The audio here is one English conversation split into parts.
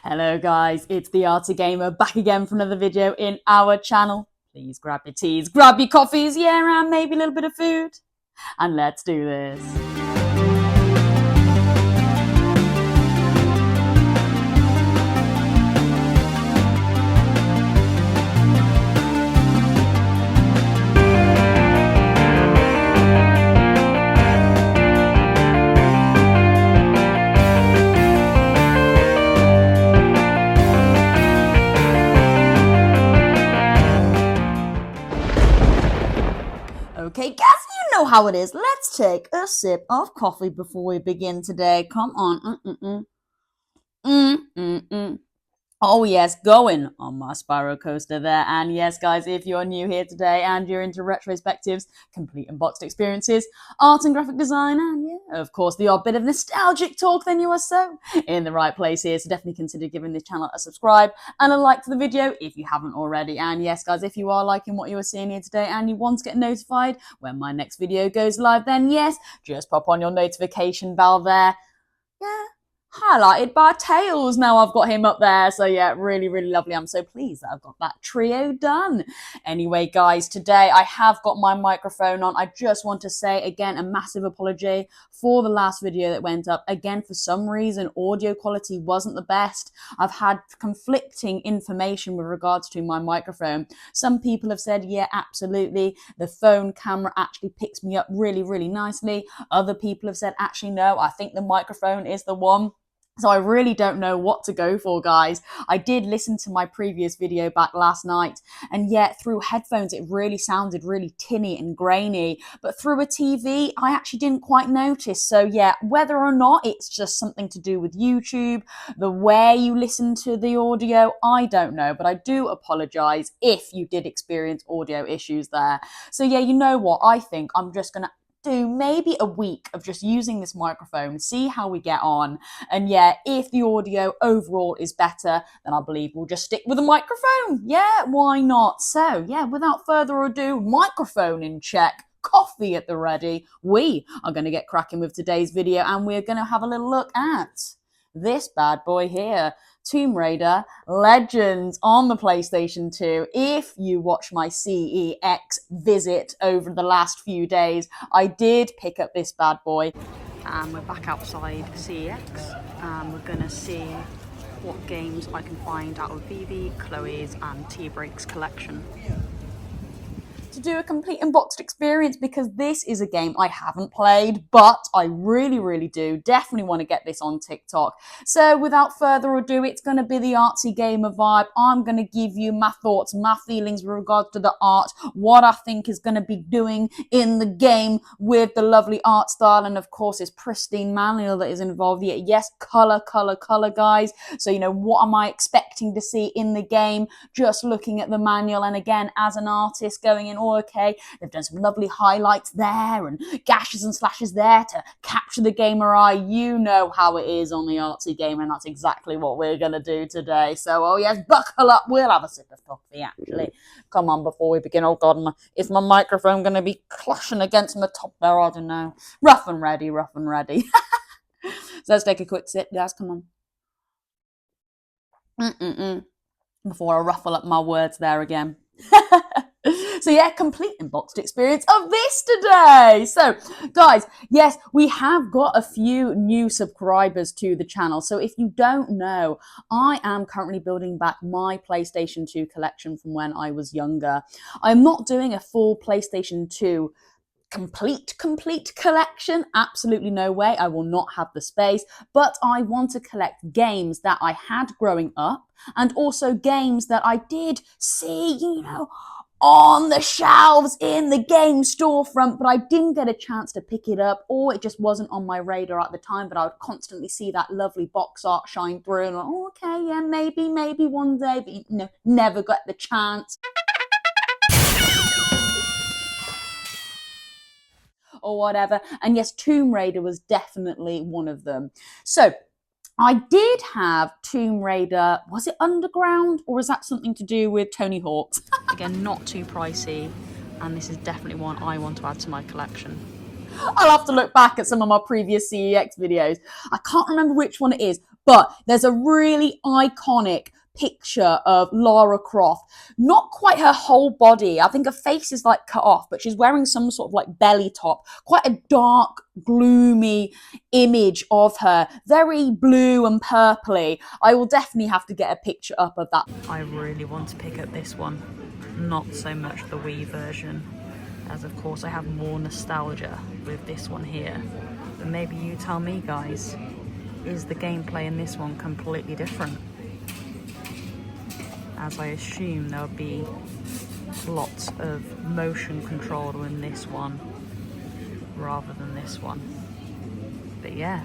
Hello guys, it's the Arty Gamer back again for another video in our channel. Please grab your teas, grab your coffees, yeah, and maybe a little bit of food. And let's do this. Okay, guys, you know how it is. Let's take a sip of coffee before we begin today. Come on. Oh yes, going on my spiral coaster there. And yes, guys, if you're new here today and you're into retrospectives, complete and boxed experiences, art and graphic design, and yeah, of course, the odd bit of nostalgic talk, then you are so in the right place here. So definitely consider giving this channel a subscribe and a like to the video if you haven't already. And yes, guys, if you are liking what you are seeing here today and you want to get notified when my next video goes live, then yes, just pop on your notification bell there. Yeah. Highlighted by Tails. Now I've got him up there. So yeah, really, really lovely. I'm so pleased that I've got that trio done. Anyway, guys, today I have got my microphone on. I just want to say again, a massive apology for the last video that went up. Again, for some reason, audio quality wasn't the best. I've had conflicting information with regards to my microphone. Some people have said, yeah, absolutely. The phone camera actually picks me up really, really nicely. Other people have said, actually, no, I think the microphone is the one. So I really don't know what to go for, guys. I did listen to my previous video back last night, and yet through headphones it really sounded really tinny and grainy, but through a TV I actually didn't quite notice. So yeah, whether or not it's just something to do with YouTube, the way you listen to the audio, I don't know, but I do apologize if you did experience audio issues there. So yeah, you know what, I think I'm just gonna do maybe a week of just using this microphone, see how we get on, and yeah, if the audio overall is better, then I believe we'll just stick with the microphone. Yeah, why not? So yeah, without further ado, microphone in check, coffee at the ready, we are going to get cracking with today's video, and we're going to have a little look at this bad boy here, Tomb Raider Legends on the PlayStation 2. If you watch my CEX visit over the last few days, I did pick up this bad boy. And we're back outside CEX, and we're gonna see what games I can find out of Vivi, Chloe's and T-Break's collection to do a complete unboxed experience, because this is a game I haven't played, but I really, really do definitely want to get this on TikTok. So without further ado, it's going to be the artsy gamer vibe. I'm going to give you my thoughts, my feelings with regards to the art, what I think is going to be doing in the game with the lovely art style, and of course this pristine manual that is involved here. Yes, color, guys. So you know, what am I expecting to see in the game just looking at the manual? And again, as an artist going in, okay, they've done some lovely highlights there and gashes and slashes there to capture the gamer eye. You know how it is on the artsy gamer, and that's exactly what we're going to do today. So, oh yes, buckle up. We'll have a sip of coffee, actually. Come on, before we begin. Oh God, is my microphone going to be clashing against my top there? I don't know. Rough and ready. So let's take a quick sip, guys. Come on. Before I ruffle up my words there again. So yeah, complete unboxed experience of this today. So guys, yes, we have got a few new subscribers to the channel. So if you don't know, I am currently building back my PlayStation 2 collection from when I was younger. I'm not doing a full PlayStation 2 complete collection, absolutely no way. I will not have the space, but I want to collect games that I had growing up, and also games that I did see, you know, on the shelves in the game storefront, but I didn't get a chance to pick it up, or it just wasn't on my radar at the time. But I would constantly see that lovely box art shine through, and like, oh, okay, yeah, maybe one day, but you know, never got the chance. Or whatever. And yes, Tomb Raider was definitely one of them. So I did have Tomb Raider, was it Underground, or is that something to do with Tony Hawk's? Again, not too pricey, and this is definitely one I want to add to my collection. I'll have to look back at some of my previous CEX videos. I can't remember which one it is, But there's a really iconic picture of Lara Croft. Not quite her whole body. I think her face is like cut off, but she's wearing some sort of like belly top. Quite a dark, gloomy image of her. Very blue and purpley. I will definitely have to get a picture up of that. I really want to pick up this one. Not so much the Wii version, as of course I have more nostalgia with this one here. But maybe you tell me, guys, is the gameplay in this one completely different? As I assume there'll be lots of motion control in this one rather than this one. But yeah,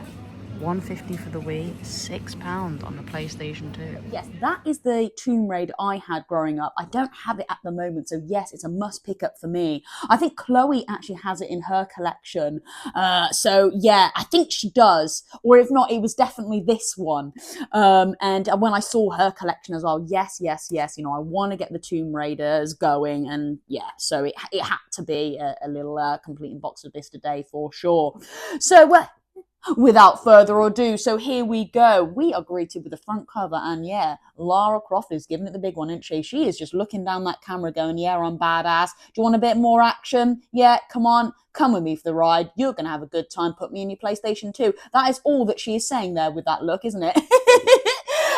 $150 for the Wii, £6 on the PlayStation 2. Yes, that is the Tomb Raider I had growing up. I don't have it at the moment, so yes, it's a must pick up for me. I think Chloe actually has it in her collection. So yeah, I think she does. Or if not, it was definitely this one. And when I saw her collection as well, yes, you know, I want to get the Tomb Raiders going. And yeah, so it had to be a little complete in box of this today for sure. So without further ado, so here we go. We are greeted with the front cover, and yeah, Lara Croft is giving it the big one, isn't she? She is just looking down that camera going, yeah, I'm badass. Do you want a bit more action? Yeah, come on, come with me for the ride. You're going to have a good time. Put me in your PlayStation 2. That is all that she is saying there with that look, isn't it?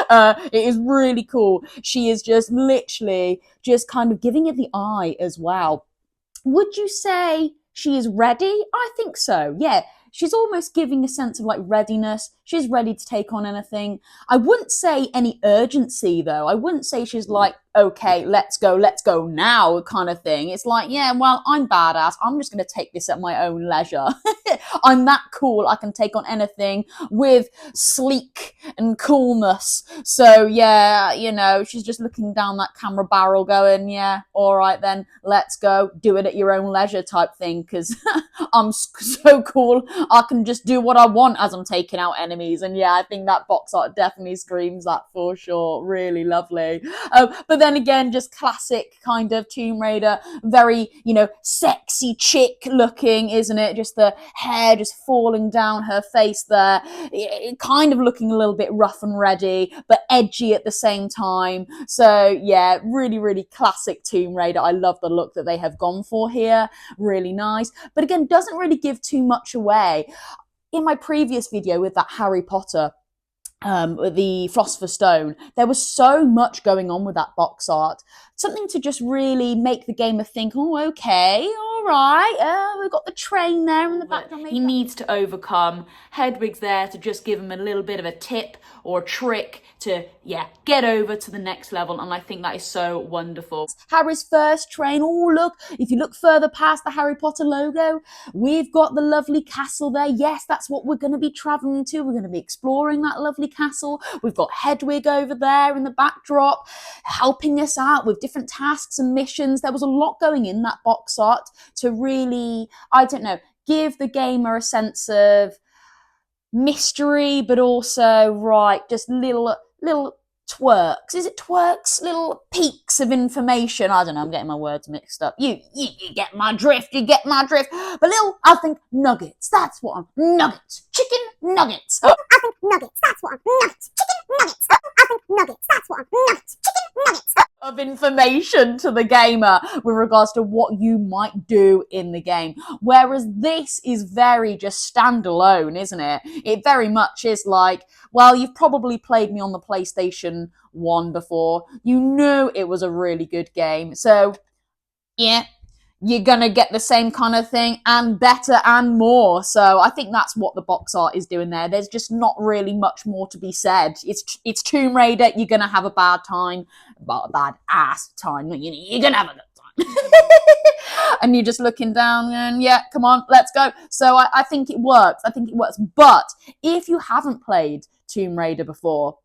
It is really cool. She is just literally just kind of giving it the eye as well. Would you say she is ready? I think so, yeah. She's almost giving a sense of like readiness. She's ready to take on anything. I wouldn't say any urgency though. I wouldn't say she's like, okay, let's go now kind of thing. It's like, yeah, well, I'm badass. I'm just going to take this at my own leisure. I'm that cool. I can take on anything with sleek and coolness. So yeah, you know, she's just looking down that camera barrel going, yeah, all right then, let's go. Do it at your own leisure type thing, because I'm so cool. I can just do what I want as I'm taking out enemies. And yeah, I think that box art definitely screams that for sure. Really lovely. But then again, just classic kind of Tomb Raider, very, you know, sexy chick looking, isn't it? Just the hair just falling down her face there, kind of looking a little bit rough and ready, but edgy at the same time. So yeah, really, really classic Tomb Raider. I love the look that they have gone for here. Really nice. But again, doesn't really give too much away. In my previous video with that Harry Potter, the Philosopher's Stone, there was so much going on with that box art. Something to just really make the gamer think, oh, okay, all right, we've got the train there in the background. He needs to overcome. Hedwig's there to just give him a little bit of a tip or a trick to, yeah, get over to the next level. And I think that is so wonderful. Harry's first train. Oh, look, if you look further past the Harry Potter logo, we've got the lovely castle there. Yes, that's what we're going to be traveling to. We're going to be exploring that lovely castle. We've got Hedwig over there in the backdrop helping us out with different tasks and missions. There was a lot going in that box art to really, I don't know, give the gamer a sense of mystery, but also, right, just little twerks. Is it twerks? Little peaks of information. I don't know, I'm getting my words mixed up. You get my drift, you get my drift. But I think nuggets. That's what I'm, nuggets. Chicken nuggets. I think nuggets. That's what I'm, nuggets. Chicken nuggets. I think nuggets. That's what I'm, nuggets. Chicken nuggets. Of information to the gamer with regards to what you might do in the game. Whereas this is very just standalone, isn't it? It very much is like, well, you've probably played me on the PlayStation 1 before. You know it was a really good game. So, yeah, you're going to get the same kind of thing and better and more. So I think that's what the box art is doing there. There's just not really much more to be said. It's Tomb Raider. You're going to have a bad time. Well, a bad ass time. You're going to have a good time. And you're just looking down and yeah, come on, let's go. So I think it works. But if you haven't played Tomb Raider before,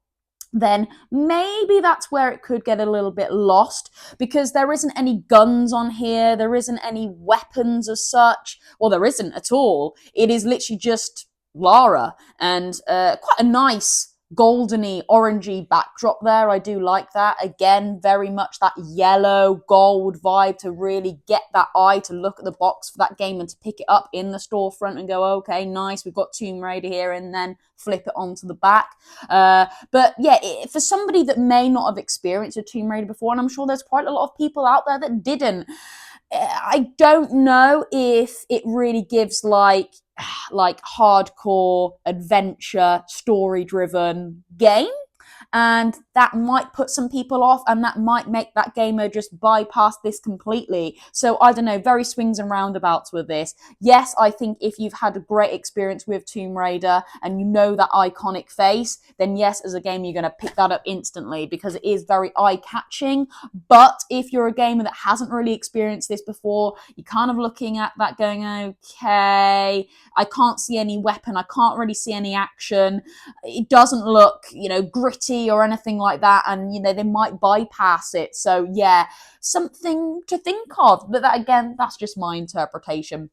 then maybe that's where it could get a little bit lost, because there isn't any guns on here. There isn't any weapons as such. Well, there isn't at all. It is literally just Lara and quite a nice goldeny, orangey backdrop there. I do like that. Again, very much that yellow gold vibe to really get that eye to look at the box for that game and to pick it up in the storefront and go, okay, nice, we've got Tomb Raider here, and then flip it onto the back. But yeah, for somebody that may not have experienced a Tomb Raider before, and I'm sure there's quite a lot of people out there that didn't, I don't know if it really gives like hardcore adventure story driven game, and that might put some people off, and that might make that gamer just bypass this completely. So I don't know, very swings and roundabouts with this. Yes, I think if you've had a great experience with Tomb Raider and you know that iconic face, then yes, as a gamer you're going to pick that up instantly because it is very eye-catching. But if you're a gamer that hasn't really experienced this before, you're kind of looking at that going, okay, I can't see any weapon, I can't really see any action, it doesn't look, gritty or anything like that, and they might bypass it. So yeah, something to think of. But that, again, that's just my interpretation.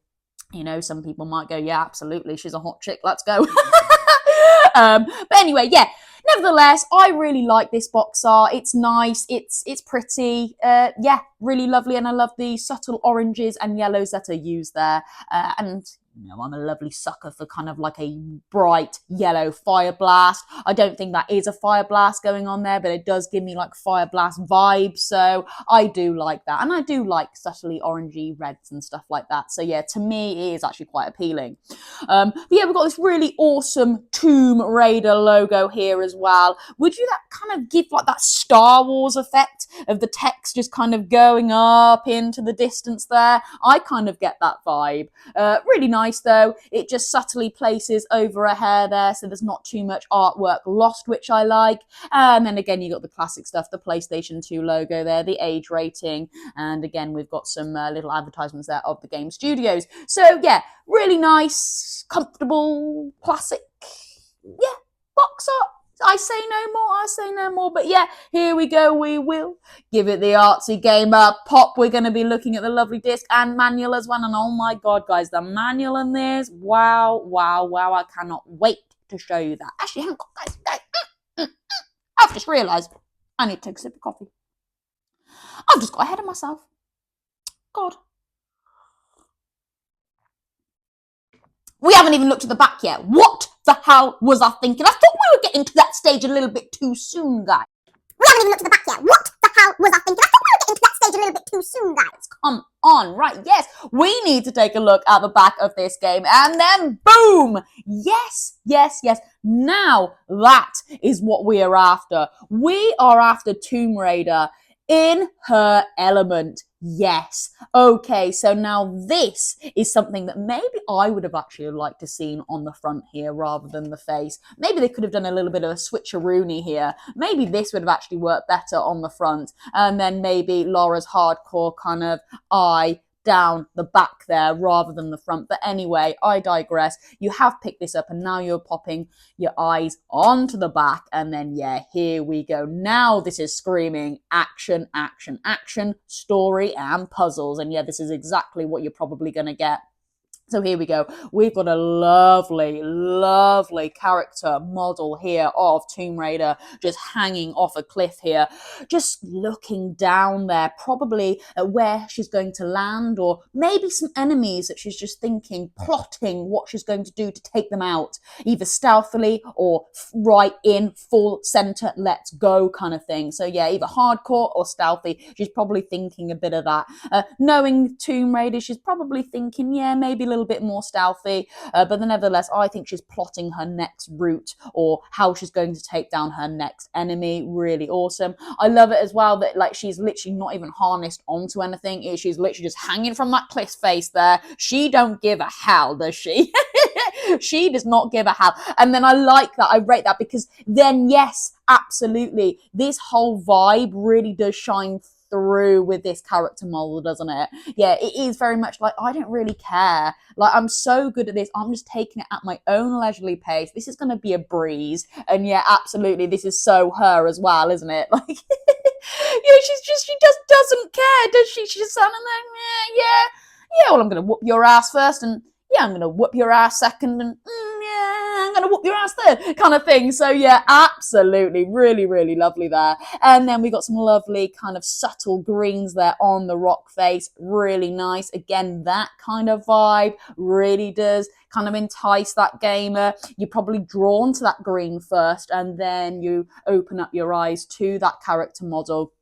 Some people might go, yeah, absolutely, she's a hot chick, let's go. But anyway, yeah, nevertheless, I really like this box art. It's nice, it's pretty, yeah, really lovely, and I love the subtle oranges and yellows that are used there, and I'm a lovely sucker for kind of like a bright yellow fire blast. I don't think that is a fire blast going on there, but it does give me like fire blast vibes. So I do like that. And I do like subtly orangey reds and stuff like that. So yeah, to me, it is actually quite appealing. But yeah, we've got this really awesome Tomb Raider logo here as well. Would you that kind of give like that Star Wars effect of the text just kind of going up into the distance there? I kind of get that vibe. Really nice though. It just subtly places over a hair there, so there's not too much artwork lost, which I like. And then again, you got the classic stuff, the PlayStation 2 logo there, the age rating, and again, we've got some little advertisements there of the game studios. So yeah, really nice, comfortable, classic, yeah, box art. I say no more, but yeah, here we go. We will give it the artsy gamer pop. We're going to be looking at the lovely disc and manual as well, and oh my god, guys, the manual in this, wow, I cannot wait to show you that. Actually, hang on, guys, I've just realised I need to take a sip of coffee. I've just got ahead of myself. God. We haven't even looked at the back yet. What the hell was I thinking? I thought we were getting to that stage a little bit too soon, guys. We haven't even looked at the back yet. What the hell was I thinking? I thought we were getting to that stage a little bit too soon, guys. Come on, right, yes. We need to take a look at the back of this game, and then boom! Yes. Now that is what we are after. We are after Tomb Raider in her element. Yes. Okay, so now this is something that maybe I would have actually liked to seen on the front here rather than the face. Maybe they could have done a little bit of a switcheroony here. Maybe this would have actually worked better on the front. And then maybe Laura's hardcore kind of eye down the back there rather than the front. But anyway, I digress. You have picked this up and now you're popping your eyes onto the back, and then yeah, here we go. Now this is screaming action, story and puzzles, and yeah, this is exactly what you're probably going to get. So here we go. We've got a lovely character model here of Tomb Raider just hanging off a cliff here, just looking down there, probably at where she's going to land, or maybe some enemies that she's just thinking, plotting what she's going to do to take them out, either stealthily or right in full center, let's go kind of thing. So yeah, either hardcore or stealthy. She's probably thinking a bit of that. Knowing Tomb Raider, she's probably thinking, yeah, maybe a little bit more stealthy, but nevertheless, I think she's plotting her next route or how she's going to take down her next enemy. Really awesome. I love it as well that like she's literally not even harnessed onto anything. She's literally just hanging from that cliff face there. She don't give a hell, does she? She does not give a hell. And then I like that. I rate that because then yes, absolutely, this whole vibe really does shine through with this character model, doesn't it? Yeah, it is very much like, I don't really care. Like, I'm so good at this. I'm just taking it at my own leisurely pace. This is going to be a breeze. And yeah, absolutely, this is so her as well, isn't it? Like, yeah, she just doesn't care, does she? She's just standing there, yeah, well, I'm going to whoop your ass first, and yeah, I'm going to whoop your ass second, and yeah, I'm going to whoop your ass there kind of thing. So yeah, absolutely. Really, really lovely there. And then we got some lovely kind of subtle greens there on the rock face. Really nice. Again, that kind of vibe really does kind of entice that gamer. You're probably drawn to that green first, and then you open up your eyes to that character model.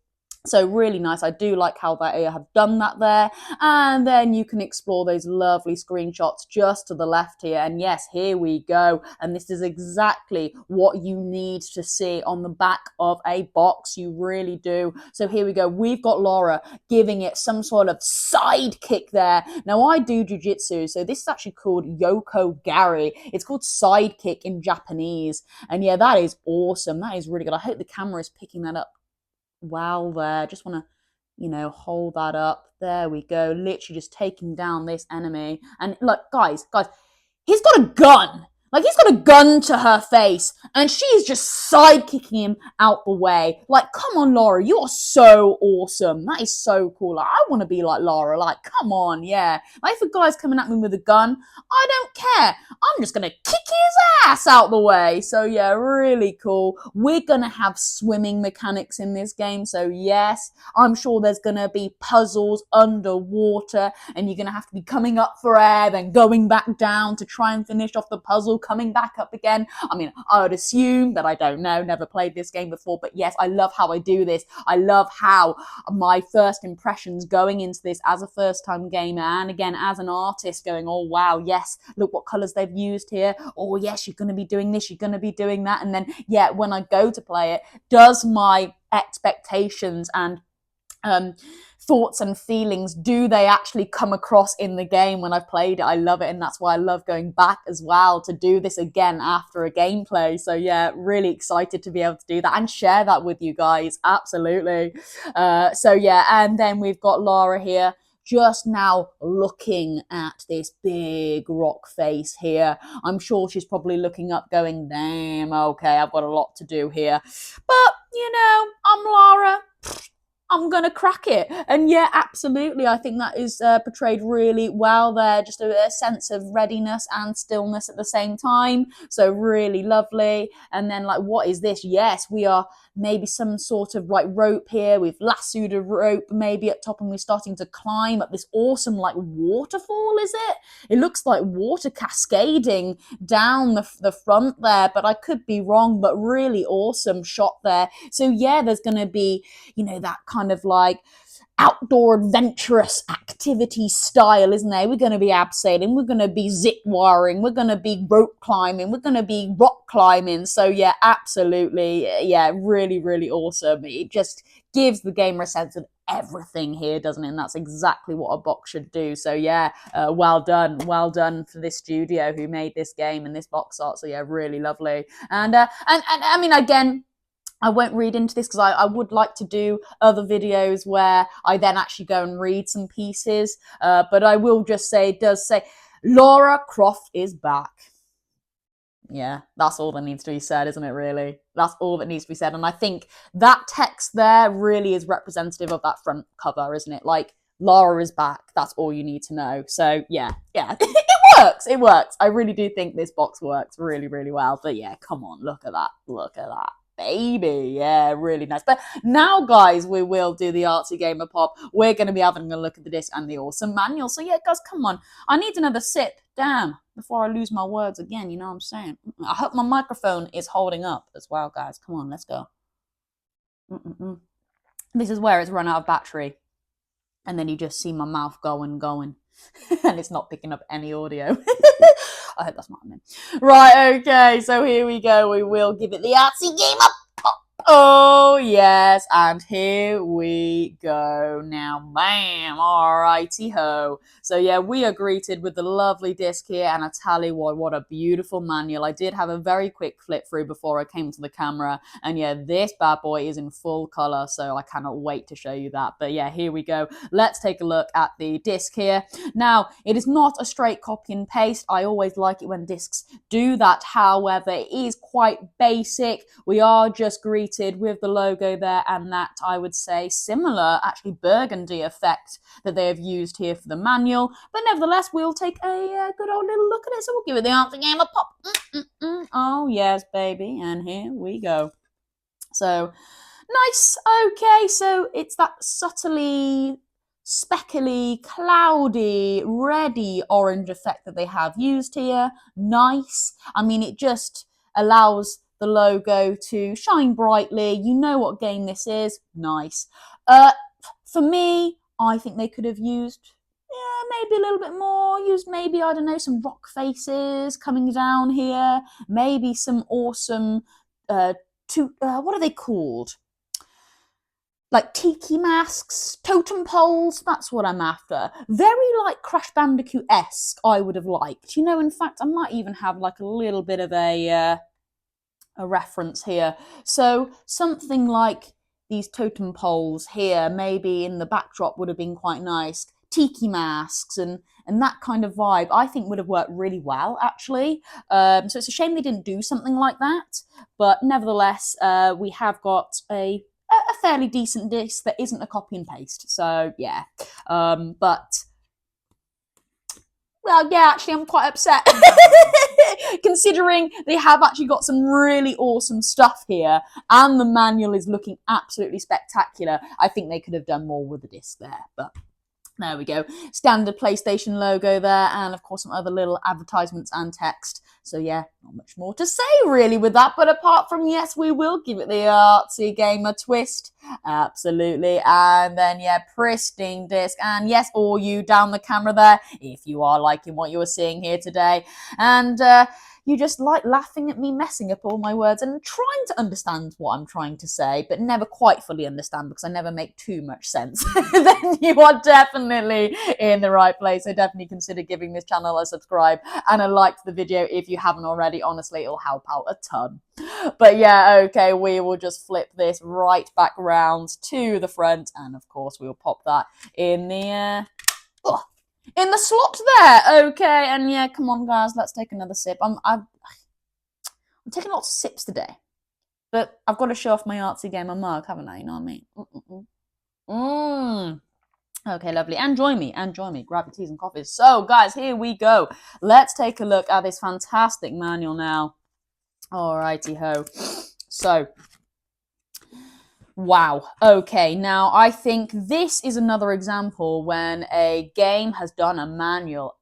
So really nice. I do like how they have done that there. And then you can explore those lovely screenshots just to the left here. And yes, here we go. And this is exactly what you need to see on the back of a box. You really do. So here we go. We've got Laura giving it some sort of sidekick there. Now I do jiu-jitsu, so this is actually called Yoko Gari. It's called sidekick in Japanese. And yeah, that is awesome. That is really good. I hope the camera is picking that up well there. Just want to, hold that up. There we go. Literally just taking down this enemy. And look, guys, he's got a gun. Like, he's got a gun to her face, and she's just sidekicking him out the way. Like, come on, Laura, you're so awesome. That is so cool. Like, I want to be like Laura. Like, come on, yeah. Like, if a guy's coming at me with a gun, I don't care. I'm just going to kick his ass out the way. So, yeah, really cool. We're going to have swimming mechanics in this game. So, yes, I'm sure there's going to be puzzles underwater, and you're going to have to be coming up for air, then going back down to try and finish off the puzzle, coming back up again. I mean, I would assume that I don't know, never played this game before, but yes, I love how I do this. I love how my first impressions going into this as a first-time gamer, and again, as an artist going, oh wow, yes, look what colours they've used here. Oh yes, you're going to be doing this, you're going to be doing that. And then, yeah, when I go to play it, does my expectations and thoughts and feelings, do they actually come across in the game when I've played it? I love it, and that's why I love going back as well to do this again after a gameplay. So yeah, really excited to be able to do that and share that with you guys. Absolutely. So yeah, and then we've got Laura here just now looking at this big rock face here. I'm sure she's probably looking up going, damn, okay, I've got a lot to do here. But, I'm Laura. I'm going to crack it. And yeah, absolutely. I think that is portrayed really well there. Just a sense of readiness and stillness at the same time. So really lovely. And then like, what is this? Yes, we are maybe some sort of like rope here. We've lassoed a rope maybe at top, and we're starting to climb up this awesome like waterfall, is it? It looks like water cascading down the front there, but I could be wrong, but really awesome shot there. So yeah, there's going to be, that kind of like outdoor adventurous activity style, isn't there? We're going to be abseiling, we're going to be zip wiring, we're going to be rope climbing, we're going to be rock climbing. So yeah, absolutely, yeah, really, really awesome. It just gives the gamer a sense of everything here, doesn't it? And that's exactly what a box should do. So yeah, well done for this studio who made this game and this box art. So yeah, really lovely. And I mean, again, I won't read into this because I would like to do other videos where I then actually go and read some pieces. But I will just say, it does say, Laura Croft is back. Yeah, that's all that needs to be said, isn't it, really? That's all that needs to be said. And I think that text there really is representative of that front cover, isn't it? Like, Laura is back. That's all you need to know. So, yeah. It works. I really do think this box works really, really well. But yeah, come on, look at that. Baby, yeah, really nice. But now, guys, we will do the Artsy Gamer Pop. We're going to be having a look at the disc and the awesome manual. So yeah, guys, come on. I need another sip, damn, before I lose my words again, you know what I'm saying? I hope my microphone is holding up as well, guys. Come on, let's go. This is where it's run out of battery. And then you just see my mouth going. And it's not picking up any audio. I hope that's not happening. Right, okay, so here we go. We will give it the Artsy Gamer Pop. Oh, yes, and here we go. Now, bam, alrighty-ho. So, yeah, we are greeted with the lovely disc here, and I tell you what a beautiful manual. I did have a very quick flip through before I came to the camera, and yeah, this bad boy is in full color, so I cannot wait to show you that. But yeah, here we go. Let's take a look at the disc here. Now, it is not a straight copy and paste. I always like it when discs do that. However, it is quite basic. We are just greeted with the logo logo there, and that, I would say, similar, actually burgundy effect that they have used here for the manual. But nevertheless, we'll take a good old little look at it. So we'll give it the answer game a pop. Oh, yes, baby. And here we go. So, nice. Okay, so it's that subtly speckly, cloudy, reddy orange effect that they have used here. Nice. I mean, it just allows the logo to shine brightly. You know what game this is. Nice. For me, I think they could have used maybe a little bit more. Use maybe, I don't know, some rock faces coming down here. Maybe some awesome, what are they called? Like tiki masks, totem poles, that's what I'm after. Very like Crash Bandicoot-esque, I would have liked. You know, in fact, I might even have like a little bit of a reference here. So something like these totem poles here, maybe in the backdrop, would have been quite nice. Tiki masks and that kind of vibe, I think would have worked really well, actually. So it's a shame they didn't do something like that. But nevertheless, we have got a fairly decent disc that isn't a copy and paste. So, yeah. But, well, yeah, actually, I'm quite upset. Considering they have actually got some really awesome stuff here, and the manual is looking absolutely spectacular. I think they could have done more with the disc there, but there we go. Standard PlayStation logo there, and of course some other little advertisements and text. So yeah, not much more to say really with that, but apart from, yes, we will give it the artsy gamer twist. Absolutely. And then, yeah, pristine disc. And yes, all you down the camera there, if you are liking what you are seeing here today, and you just like laughing at me messing up all my words and trying to understand what I'm trying to say, but never quite fully understand because I never make too much sense, then you are definitely in the right place. So definitely consider giving this channel a subscribe and a like to the video if you haven't already. Honestly, it'll help out a ton. But yeah, okay, we will just flip this right back round to the front, and of course we'll pop that in the in the slot there. Okay, and yeah, come on guys, let's take another sip. I'm taking lots of sips today, but I've got to show off my artsy gamer mug, haven't I? You know what I mean? Okay, lovely. And join me. Grab your teas and coffees. So guys, here we go. Let's take a look at this fantastic manual now. Alrighty ho. So, wow. Okay, now I think this is another example when a game has done a manual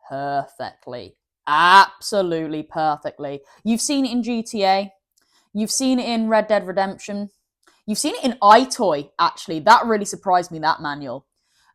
perfectly. Absolutely perfectly. You've seen it in GTA. You've seen it in Red Dead Redemption. You've seen it in iToy, actually. That really surprised me, that manual.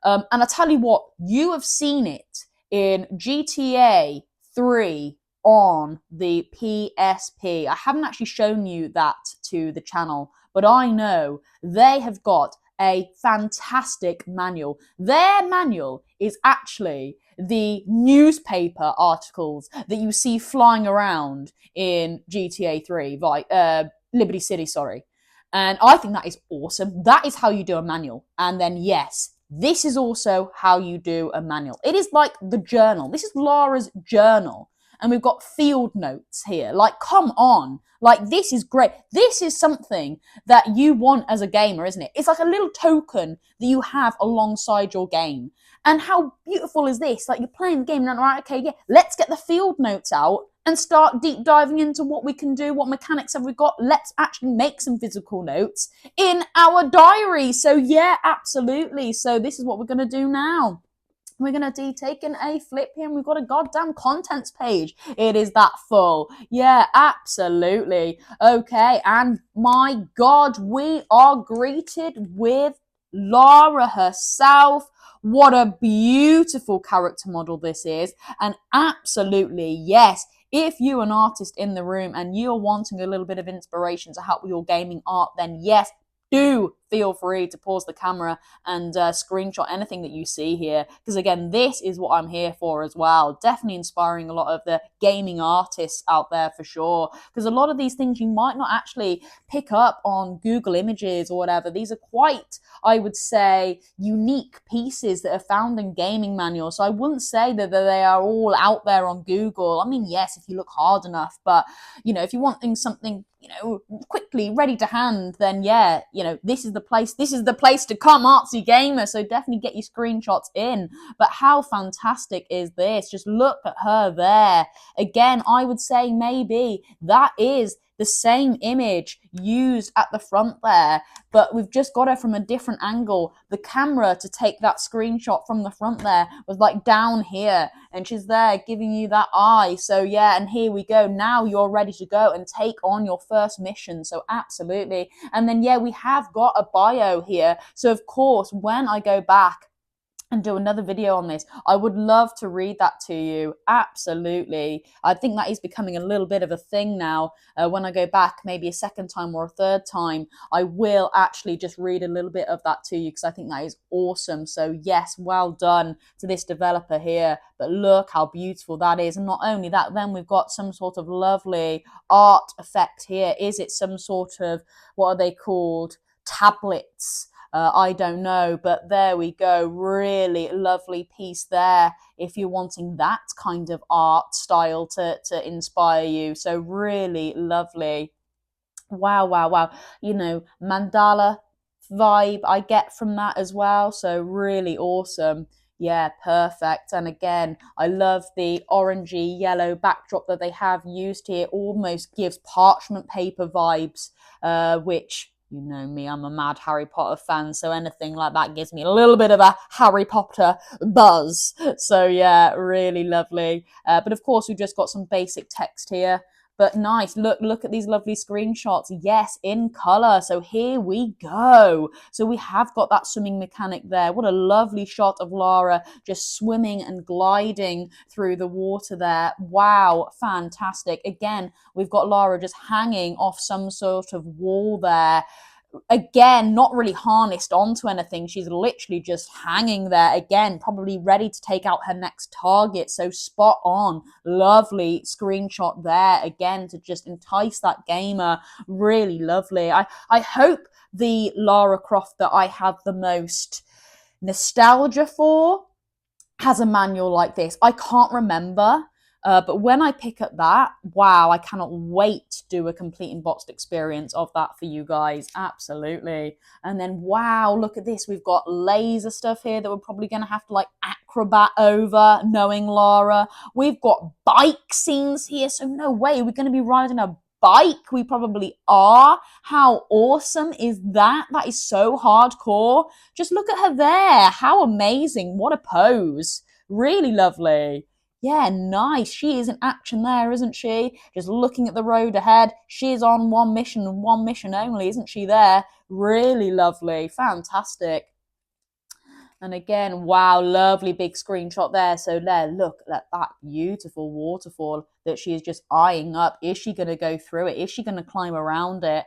And I tell you what, you have seen it in GTA 3 on the PSP. I haven't actually shown you that to the channel, but I know they have got a fantastic manual. Their manual is actually the newspaper articles that you see flying around in GTA 3, Liberty City, sorry. And I think that is awesome. That is how you do a manual. And then, yes, this is also how you do a manual. It is like the journal. This is Lara's journal. And we've got field notes here. Like, come on. Like, this is great. This is something that you want as a gamer, isn't it? It's like a little token that you have alongside your game. And how beautiful is this? Like, you're playing the game and, right, okay, yeah, let's get the field notes out and start deep diving into what we can do, what mechanics have we got. Let's actually make some physical notes in our diary. So, yeah, absolutely. So this is what we're going to do now. We're going to be taking a flip here and we've got a goddamn contents page. It is that full. Yeah, absolutely. Okay, and my God, we are greeted with Lara herself. What a beautiful character model this is. And absolutely, yes, if you're an artist in the room and you're wanting a little bit of inspiration to help with your gaming art, then yes, do feel free to pause the camera and screenshot anything that you see here, because again, this is what I'm here for as well. Definitely inspiring a lot of the gaming artists out there for sure, because a lot of these things you might not actually pick up on Google Images or whatever. These are quite, I would say, unique pieces that are found in gaming manuals. So I wouldn't say that they are all out there on Google. I mean, yes, if you look hard enough, but if you want something quickly ready to hand, then yeah, this is the place to come, artsy gamer. So definitely get your screenshots in. But how fantastic is this? Just look at her there. Again, I would say maybe that is the same image used at the front there, but we've just got her from a different angle. The camera to take that screenshot from the front there was like down here, and she's there giving you that eye. So yeah, and here we go. Now you're ready to go and take on your first mission. So absolutely. And then yeah, we have got a bio here. So of course, when I go back and do another video on this, I would love to read that to you. Absolutely. I think that is becoming a little bit of a thing now. When I go back maybe a second time or a third time, I will actually just read a little bit of that to you, because I think that is awesome. So yes, well done to this developer here. But look how beautiful that is. And not only that, then we've got some sort of lovely art effect here. Is it some sort of, what are they called? Tablets. I don't know, but there we go. Really lovely piece there if you're wanting that kind of art style to inspire you. So really lovely. Wow, wow, wow. Mandala vibe I get from that as well. So really awesome. Yeah, perfect. And again, I love the orangey yellow backdrop that they have used here. Almost gives parchment paper vibes, which, you know me, I'm a mad Harry Potter fan, so anything like that gives me a little bit of a Harry Potter buzz. So yeah, really lovely. But of course, we've just got some basic text here. But nice. Look at these lovely screenshots. Yes, in color. So here we go. So we have got that swimming mechanic there. What a lovely shot of Lara just swimming and gliding through the water there. Wow, fantastic. Again, we've got Lara just hanging off some sort of wall there. Again, not really harnessed onto anything. She's literally just hanging there, again, probably ready to take out her next target. So spot on. Lovely screenshot there, again, to just entice that gamer. Really lovely. I hope the Lara Croft that I have the most nostalgia for has a manual like this. I can't remember. But when I pick up that, wow, I cannot wait to do a complete unboxed experience of that for you guys. Absolutely. And then, wow, look at this. We've got laser stuff here that we're probably going to have to acrobat over, knowing Lara. We've got bike scenes here, so no way. We're going to be riding a bike. We probably are. How awesome is that? That is so hardcore. Just look at her there. How amazing. What a pose. Really lovely. Yeah, nice. She is in action there, isn't she? Just looking at the road ahead. She is on one mission and one mission only, isn't she there? Really lovely. Fantastic. And again, wow, lovely big screenshot there. So there, look at that beautiful waterfall that she is just eyeing up. Is she going to go through it? Is she going to climb around it?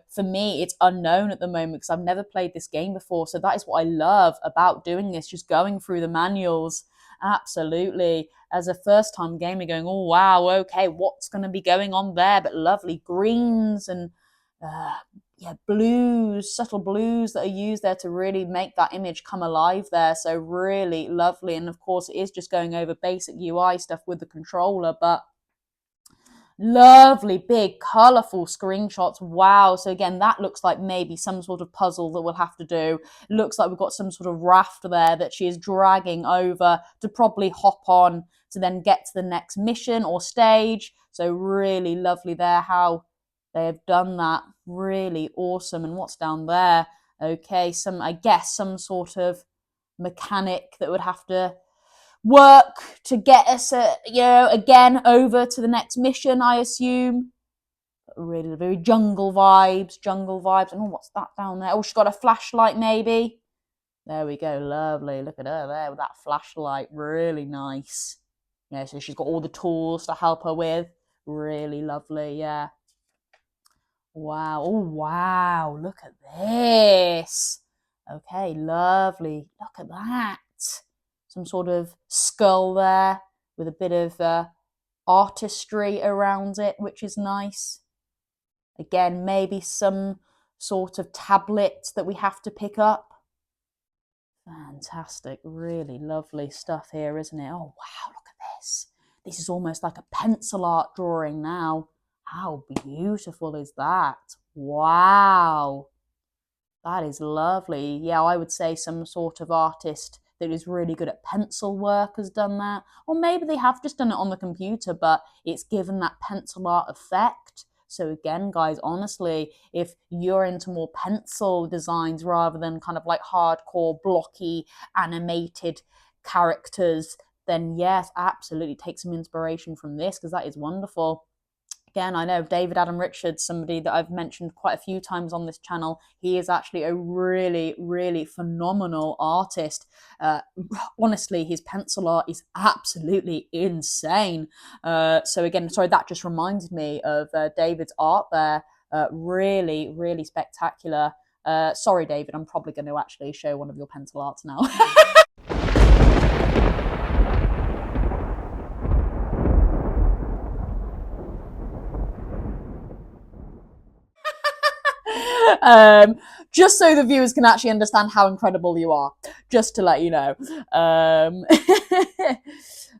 For me, it's unknown at the moment because I've never played this game before. So that is what I love about doing this, just going through the manuals. Absolutely. As a first time gamer going, oh, wow, okay, what's going to be going on there? But lovely greens and blues, subtle blues that are used there to really make that image come alive there. So really lovely. And of course, it is just going over basic UI stuff with the controller, but lovely, big, colourful screenshots. Wow. So again, that looks like maybe some sort of puzzle that we'll have to do. Looks like we've got some sort of raft there that she is dragging over to probably hop on to then get to the next mission or stage. So really lovely there how they have done that. Really awesome. And what's down there? Okay, some sort of mechanic that would have to work to get us, again over to the next mission, I assume. Really very jungle vibes. And what's that down there? Oh, she's got a flashlight maybe. There we go, lovely. Look at her there with that flashlight. Really nice. Yeah, so she's got all the tools to help her with. Really lovely, yeah. Wow. Oh, wow. Look at this. Okay, lovely. Look at that. Some sort of skull there with a bit of artistry around it, which is nice. Again, maybe some sort of tablet that we have to pick up. Fantastic. Really lovely stuff here, isn't it? Oh, wow. Look at this. This is almost like a pencil art drawing now. How beautiful is that? Wow. That is lovely. Yeah, I would say some sort of artist that is really good at pencil work has done that. Or maybe they have just done it on the computer, but it's given that pencil art effect. So again, guys, honestly, if you're into more pencil designs rather than kind of like hardcore, blocky, animated characters, then yes, absolutely take some inspiration from this because that is wonderful. Again, I know David Adam Richards, somebody that I've mentioned quite a few times on this channel. He is actually a really, really phenomenal artist. Honestly, his pencil art is absolutely insane. So again, sorry, that just reminded me of David's art there. Really, really spectacular. Sorry, David, I'm probably going to actually show one of your pencil arts now. um, just so the viewers can actually understand how incredible you are, just to let you know.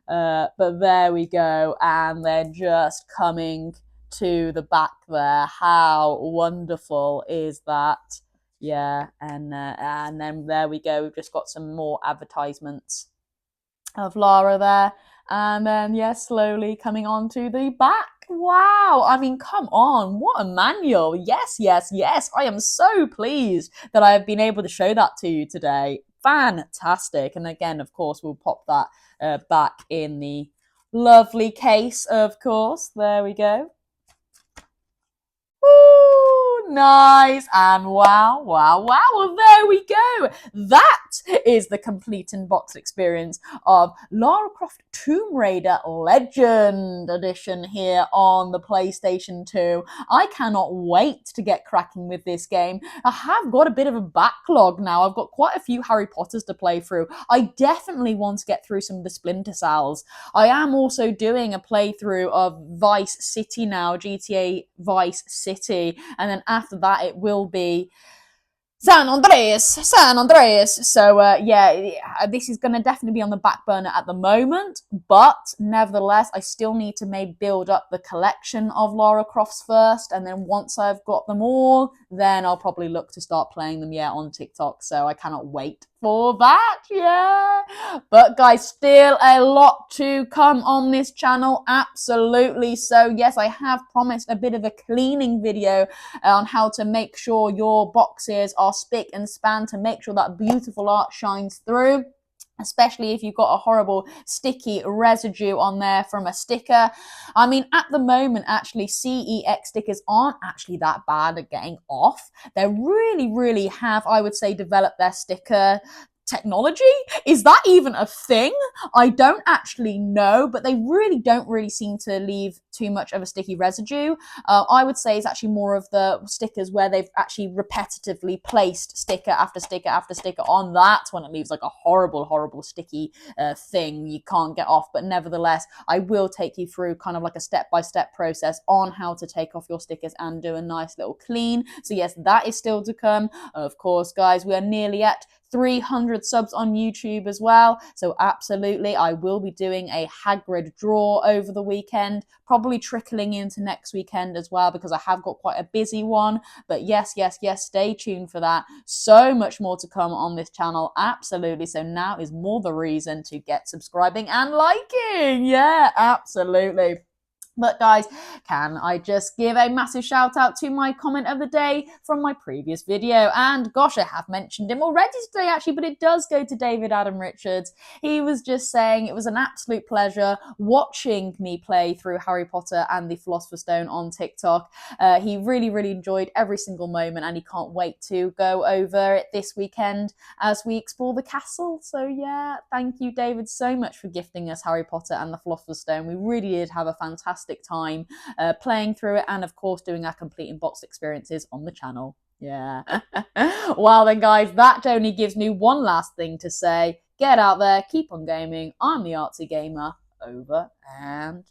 But there we go, and they're just coming to the back there. How wonderful is that? Yeah, and then there we go. We've just got some more advertisements of Lara there. And then, yeah, slowly coming on to the back. Wow. I mean, come on. What a manual. Yes, yes, yes. I am so pleased that I have been able to show that to you today. Fantastic. And again, of course, we'll pop that back in the lovely case, of course. There we go. Ooh, nice. And wow, wow, wow. Well, there we go. That is the complete unboxed experience of Lara Croft Tomb Raider Legend Edition here on the PlayStation 2. I cannot wait to get cracking with this game. I have got a bit of a backlog now. I've got quite a few Harry Potters to play through. I definitely want to get through some of the Splinter Cells. I am also doing a playthrough of Vice City now, GTA Vice City, and then after that it will be San Andreas. So yeah, this is going to definitely be on the back burner at the moment, but nevertheless, I still need to maybe build up the collection of Lara Crofts first, and then once I've got them all, then I'll probably look to start playing them, yeah, on TikTok. So I cannot wait for that, yeah. But guys, still a lot to come on this channel, absolutely. So yes, I have promised a bit of a cleaning video on how to make sure your boxes are spick and span to make sure that beautiful art shines through, especially if you've got a horrible sticky residue on there from a sticker. I mean, at the moment, actually, CEX stickers aren't actually that bad at getting off. They really, really have, I would say, developed their sticker technology. Is that even a thing? I don't actually know, but they really don't really seem to leave too much of a sticky residue. I would say it's actually more of the stickers where they've actually repetitively placed sticker after sticker after sticker on. That's when it leaves like a horrible, horrible sticky thing you can't get off. But nevertheless, I will take you through kind of like a step-by-step process on how to take off your stickers and do a nice little clean. So yes, that is still to come. Of course, guys, we are nearly at 300 subs on YouTube as well. So absolutely, I will be doing a Hagrid draw over the weekend, probably trickling into next weekend as well, because I have got quite a busy one. But yes, yes, yes, stay tuned for that. So much more to come on this channel, absolutely. So now is more the reason to get subscribing and liking. Yeah, absolutely. But guys, can I just give a massive shout out to my comment of the day from my previous video? And gosh, I have mentioned him already today actually, but it does go to David Adam Richards. He was just saying it was an absolute pleasure watching me play through Harry Potter and the Philosopher's Stone on TikTok. He really, really enjoyed every single moment, and he can't wait to go over it this weekend as we explore the castle. So yeah, thank you, David, so much for gifting us Harry Potter and the Philosopher's Stone. We really did have a fantastic fantastic time playing through it, and of course doing our complete and boxed experiences on the channel. Yeah. Well then guys, that only gives me one last thing to say. Get out there, keep on gaming. I'm the Artsy Gamer. Over and